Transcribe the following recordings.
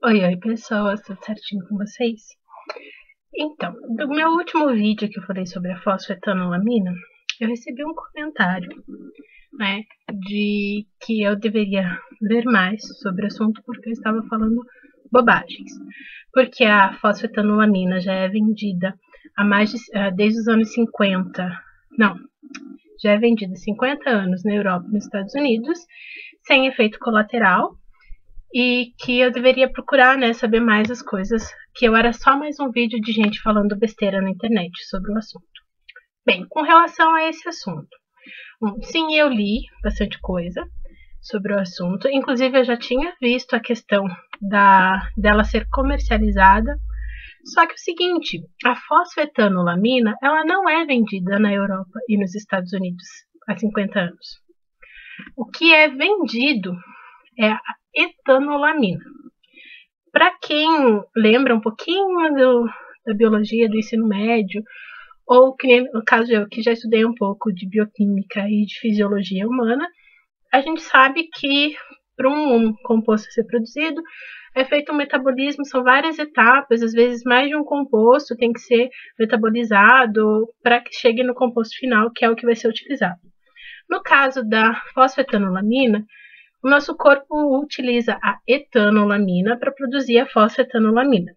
Oi, oi, pessoas, tudo certinho com vocês? Então, do meu último vídeo que eu falei sobre a fosfetanolamina, eu recebi um comentário, né, de que eu deveria ler mais sobre o assunto porque eu estava falando bobagens. Porque a fosfetanolamina já é vendida desde os anos 50, não, já é vendida há 50 anos na Europa e nos Estados Unidos, sem efeito colateral, e que eu deveria procurar, né, saber mais as coisas, que eu era só mais um vídeo de gente falando besteira na internet sobre o assunto. Bem, com relação a esse assunto, sim, eu li bastante coisa sobre o assunto, inclusive eu já tinha visto a questão dela ser comercializada, só que o seguinte, a fosfetanolamina, ela não é vendida na Europa e nos Estados Unidos há 50 anos. O que é vendido é a etanolamina. Para quem lembra um pouquinho da biologia do ensino médio, ou que no caso eu que já estudei um pouco de bioquímica e de fisiologia humana, a gente sabe que para um composto ser produzido é feito um metabolismo, são várias etapas, às vezes mais de um composto tem que ser metabolizado para que chegue no composto final, que é o que vai ser utilizado. No caso da fosfetanolamina, o nosso corpo utiliza a etanolamina para produzir a fosfetanolamina.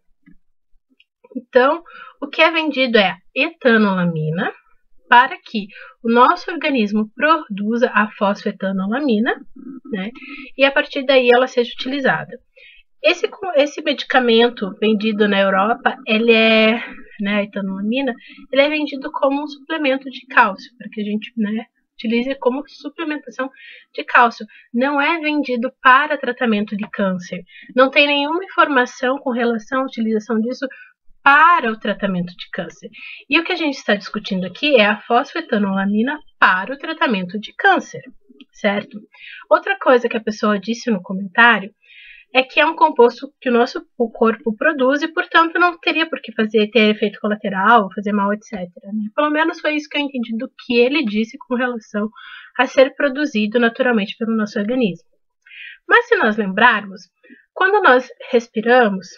Então, o que é vendido é a etanolamina para que o nosso organismo produza a fosfetanolamina, né? E a partir daí ela seja utilizada. Esse medicamento vendido na Europa, ele é, né, a etanolamina, ele é vendido como um suplemento de cálcio, para que a gente, né, utilize como suplementação de cálcio. Não é vendido para tratamento de câncer. Não tem nenhuma informação com relação à utilização disso para o tratamento de câncer. E o que a gente está discutindo aqui é a fosfetanolamina para o tratamento de câncer, certo? Outra coisa que a pessoa disse no comentário é que é um composto que o nosso corpo produz e, portanto, não teria por que ter efeito colateral, fazer mal, etc. Né? Pelo menos foi isso que eu entendi do que ele disse com relação a ser produzido naturalmente pelo nosso organismo. Mas se nós lembrarmos, quando nós respiramos,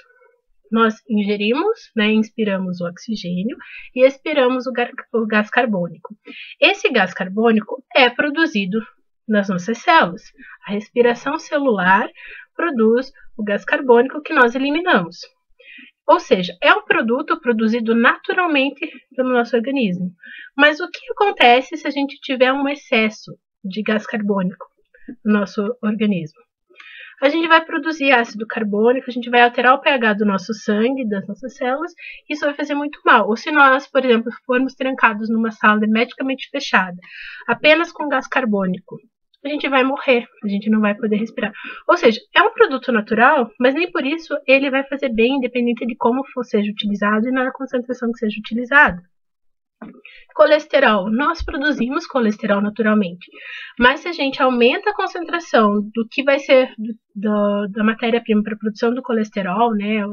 nós ingerimos, né, inspiramos o oxigênio e expiramos o gás carbônico. Esse gás carbônico é produzido nas nossas células. A respiração celular produz o gás carbônico que nós eliminamos. Ou seja, é um produto produzido naturalmente pelo nosso organismo. Mas o que acontece se a gente tiver um excesso de gás carbônico no nosso organismo? A gente vai produzir ácido carbônico, a gente vai alterar o pH do nosso sangue, das nossas células, e isso vai fazer muito mal. Ou se nós, por exemplo, formos trancados numa sala hermeticamente fechada, apenas com gás carbônico, a gente vai morrer, a gente não vai poder respirar. Ou seja, é um produto natural, mas nem por isso ele vai fazer bem, independente de como seja utilizado e na concentração que seja utilizado. Colesterol, nós produzimos colesterol naturalmente, mas se a gente aumenta a concentração do que vai ser da matéria-prima para a produção do colesterol, né, o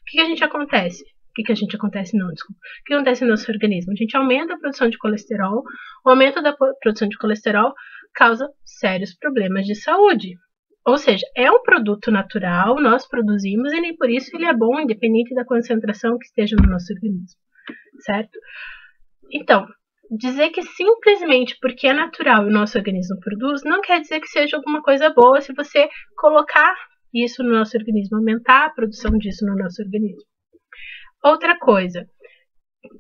que a gente acontece? O que a gente acontece? Não, desculpa. O que acontece no nosso organismo? A gente aumenta a produção de colesterol, o aumento da produção de colesterol causa sérios problemas de saúde. Ou seja, é um produto natural, nós produzimos e nem por isso ele é bom, independente da concentração que esteja no nosso organismo, certo? Então, dizer que simplesmente porque é natural e o nosso organismo produz, não quer dizer que seja alguma coisa boa se você colocar isso no nosso organismo, aumentar a produção disso no nosso organismo. Outra coisa,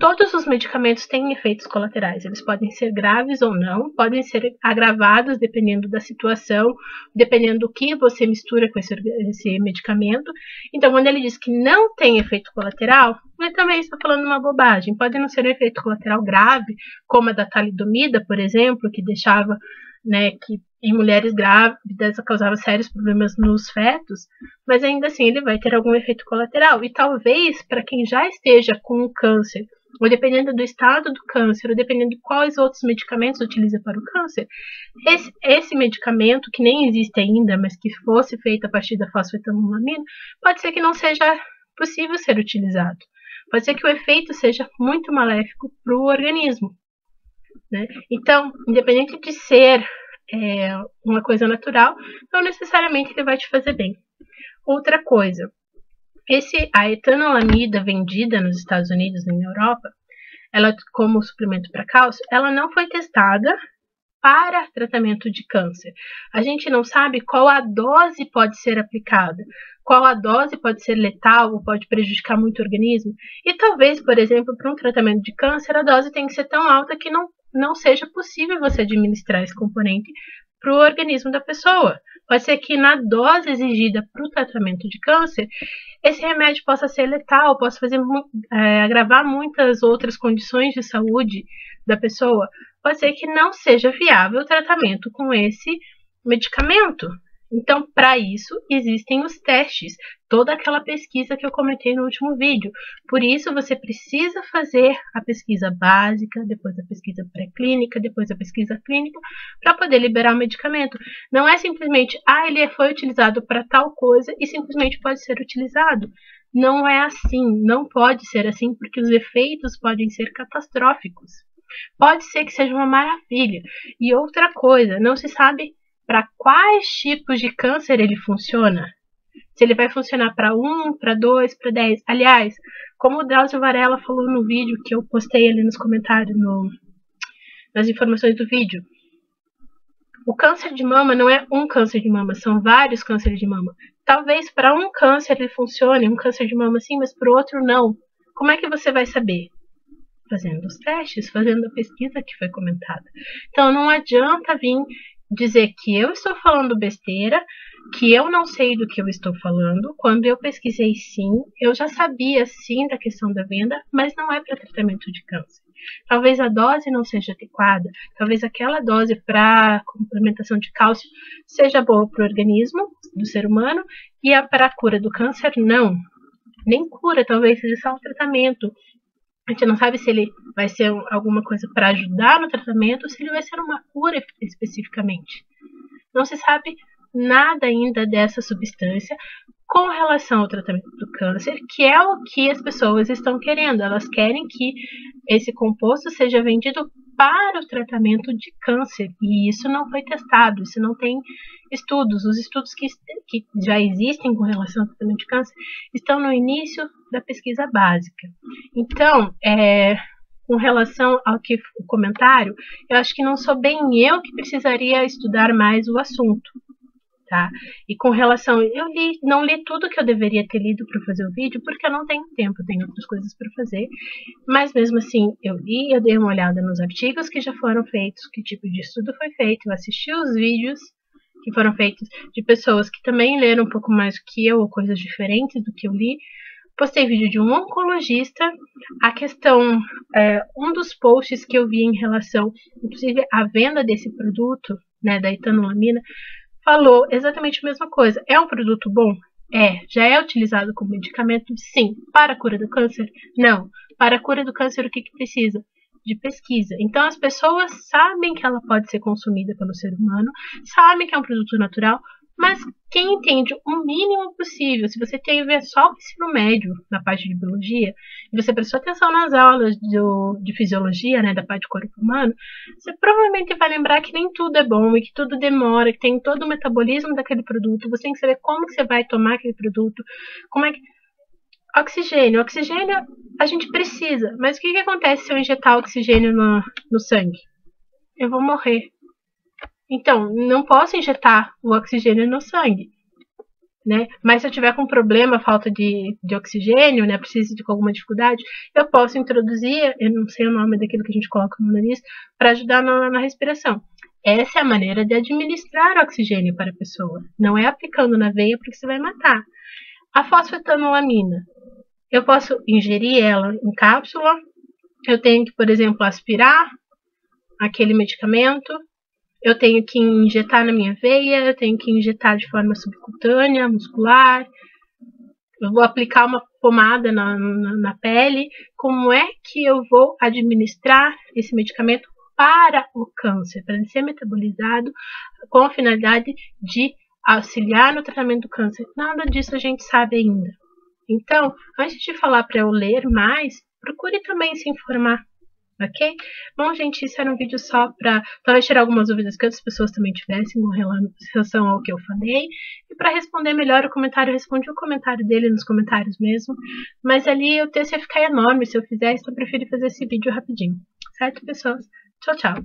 todos os medicamentos têm efeitos colaterais. Eles podem ser graves ou não, podem ser agravados dependendo da situação, dependendo do que você mistura com esse medicamento. Então, quando ele diz que não tem efeito colateral, ele também está falando uma bobagem. Pode não ser um efeito colateral grave, como a da talidomida, por exemplo, que deixava, né, que em mulheres grávidas causava sérios problemas nos fetos, mas ainda assim ele vai ter algum efeito colateral. E talvez para quem já esteja com um câncer, ou dependendo do estado do câncer, ou dependendo de quais outros medicamentos utiliza para o câncer, esse medicamento, que nem existe ainda, mas que fosse feito a partir da fosfetanolamina, pode ser que não seja possível ser utilizado. Pode ser que o efeito seja muito maléfico para o organismo, né? Então, independente de ser uma coisa natural, não necessariamente ele vai te fazer bem. Outra coisa, A etanolamida vendida nos Estados Unidos e na Europa, ela como suplemento para cálcio, ela não foi testada para tratamento de câncer. A gente não sabe qual a dose pode ser aplicada, qual a dose pode ser letal ou pode prejudicar muito o organismo. E talvez, por exemplo, para um tratamento de câncer, a dose tem que ser tão alta que não seja possível você administrar esse componente para o organismo da pessoa. Pode ser que na dose exigida para o tratamento de câncer, esse remédio possa ser letal, possa agravar muitas outras condições de saúde da pessoa. Pode ser que não seja viável o tratamento com esse medicamento. Então, para isso, existem os testes, toda aquela pesquisa que eu comentei no último vídeo. Por isso, você precisa fazer a pesquisa básica, depois a pesquisa pré-clínica, depois a pesquisa clínica, para poder liberar o medicamento. Não é simplesmente, ele foi utilizado para tal coisa e simplesmente pode ser utilizado. Não é assim, não pode ser assim, porque os efeitos podem ser catastróficos. Pode ser que seja uma maravilha. E outra coisa, não se sabe para quais tipos de câncer ele funciona. Se ele vai funcionar para 1, para 2, para 10. Aliás, como o Drauzio Varela falou no vídeo que eu postei ali nos comentários, nas informações do vídeo, o câncer de mama não é um câncer de mama, são vários cânceres de mama. Talvez para um câncer ele funcione, um câncer de mama sim, mas para o outro não. Como é que você vai saber? Fazendo os testes, fazendo a pesquisa que foi comentada. Então não adianta vir dizer que eu estou falando besteira, que eu não sei do que eu estou falando. Quando eu pesquisei sim, eu já sabia sim da questão da venda, mas não é para tratamento de câncer. Talvez a dose não seja adequada, talvez aquela dose para complementação de cálcio seja boa para o organismo do ser humano e para a cura do câncer não. Nem cura, talvez seja só um tratamento. A gente não sabe se ele vai ser alguma coisa para ajudar no tratamento ou se ele vai ser uma cura especificamente. Não se sabe nada ainda dessa substância com relação ao tratamento do câncer, que é o que as pessoas estão querendo. Elas querem que esse composto seja vendido para o tratamento de câncer. E isso não foi testado, isso não tem estudos. Os estudos que já existem com relação ao tratamento de câncer estão no início da pesquisa básica. Então, com relação ao que o comentário, eu acho que não sou bem eu que precisaria estudar mais o assunto. Tá? E com relação, não li tudo que eu deveria ter lido para fazer o vídeo, porque eu não tenho tempo, eu tenho outras coisas para fazer, mas mesmo assim eu li, eu dei uma olhada nos artigos que já foram feitos, que tipo de estudo foi feito, eu assisti os vídeos que foram feitos de pessoas que também leram um pouco mais do que eu, ou coisas diferentes do que eu li. Postei vídeo de um oncologista, a questão, um dos posts que eu vi em relação, inclusive, à venda desse produto, né, da etanolamina, falou exatamente a mesma coisa. É um produto bom? Já é utilizado como medicamento? Sim. Para a cura do câncer? Não. Para a cura do câncer, o que precisa? De pesquisa. Então, as pessoas sabem que ela pode ser consumida pelo ser humano, sabem que é um produto natural, mas quem entende o mínimo possível, se você teve só o ensino médio na parte de biologia, e você prestou atenção nas aulas de fisiologia, né, da parte do corpo humano, você provavelmente vai lembrar que nem tudo é bom e que tudo demora, que tem todo o metabolismo daquele produto, você tem que saber como que você vai tomar aquele produto, como é que... Oxigênio a gente precisa, mas o que acontece se eu injetar oxigênio no sangue? Eu vou morrer. Então, não posso injetar o oxigênio no sangue, né? Mas se eu tiver com problema, falta de oxigênio, né, preciso de alguma dificuldade, eu posso introduzir, eu não sei o nome daquilo que a gente coloca no nariz, para ajudar na respiração. Essa é a maneira de administrar oxigênio para a pessoa. Não é aplicando na veia porque você vai matar. A fosfetanolamina, eu posso ingerir ela em cápsula, eu tenho que, por exemplo, aspirar aquele medicamento, eu tenho que injetar na minha veia, eu tenho que injetar de forma subcutânea, muscular, eu vou aplicar uma pomada na pele. Como é que eu vou administrar esse medicamento para o câncer, para ele ser metabolizado com a finalidade de auxiliar no tratamento do câncer? Nada disso a gente sabe ainda. Então, antes de falar para eu ler mais, procure também se informar. Ok? Bom, gente, isso era um vídeo só para talvez tirar algumas dúvidas que outras pessoas também tivessem com relação ao que eu falei. E para responder melhor o comentário, eu respondi o comentário dele nos comentários mesmo. Mas ali o texto ia ficar enorme se eu fizesse, então eu preferi fazer esse vídeo rapidinho. Certo, pessoas? Tchau, tchau!